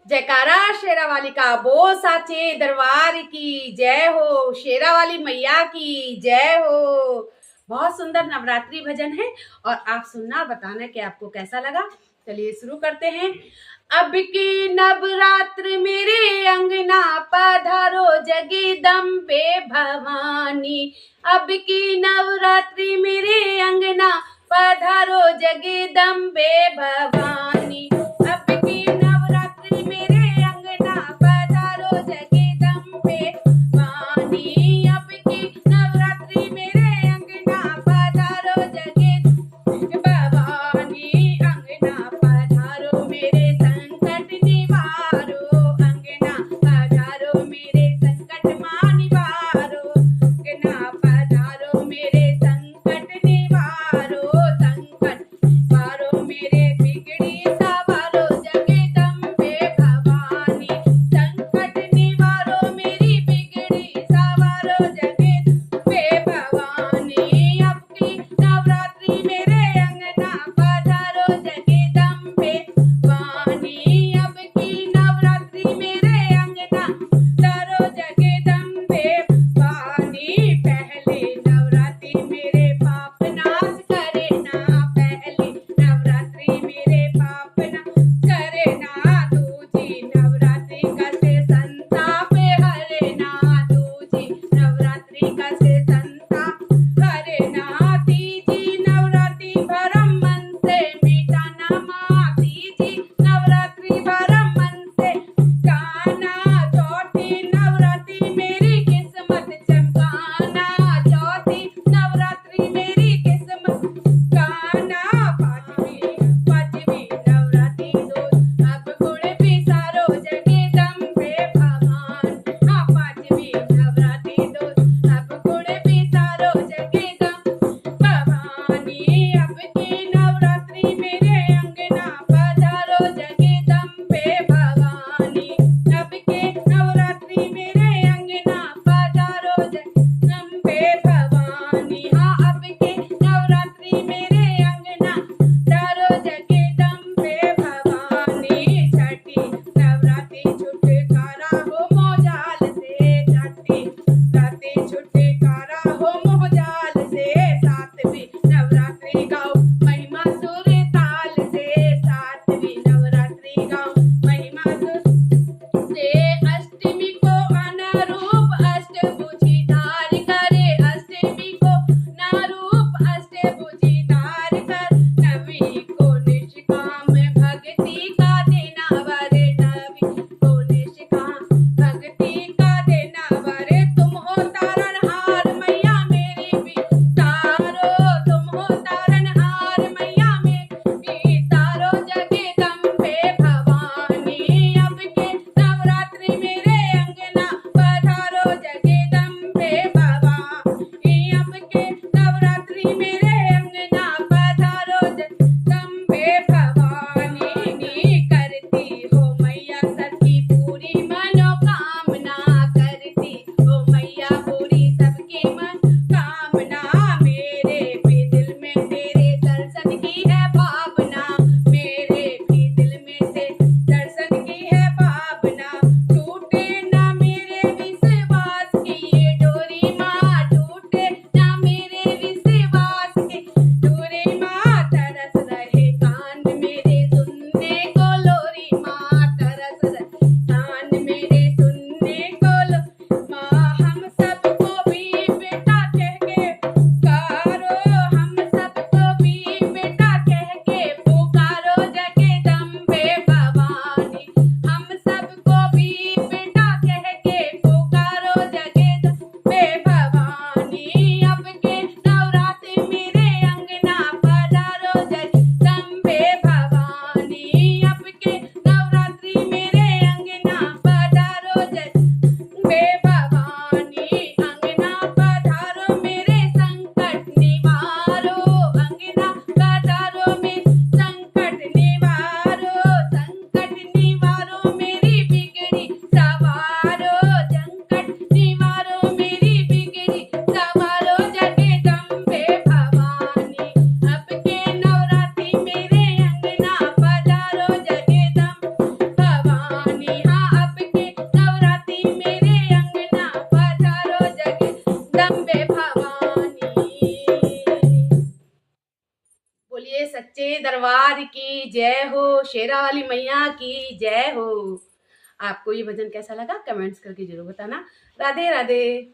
जयकारा शेरा वाली का, बोल साचे दरबार की जय हो, शेरा वाली मैया की जय हो। बहुत सुंदर नवरात्रि भजन है और आप सुनना, बताना कि आपको कैसा लगा। चलिए शुरू करते हैं। अब की नवरात्र मेरे अंगना पधारो जगदम्बे भवानी। अब की नवरात्रि मेरे अंगना पधारो जगदम्बे भवानी। अब की नवरात्रि मेरे अंगना पधारो जगदम्बे भवानी। अब की नवरात्रि मेरे अंगना पधारो जगदम्बे भवानी। अंगना पधारो मेरे संकट निवारो, अंगना पधारो मेरे संकट निवारो, अंगना पधारो मेरे संकट निवारो, संकट निवारो मेरे बिगड़ी सवारो जगदम्बे बोलिए सच्चे दरबार की जय हो, शेरा वाली मैया की जय हो। आपको ये भजन कैसा लगा कमेंट्स करके जरूर बताना। राधे राधे।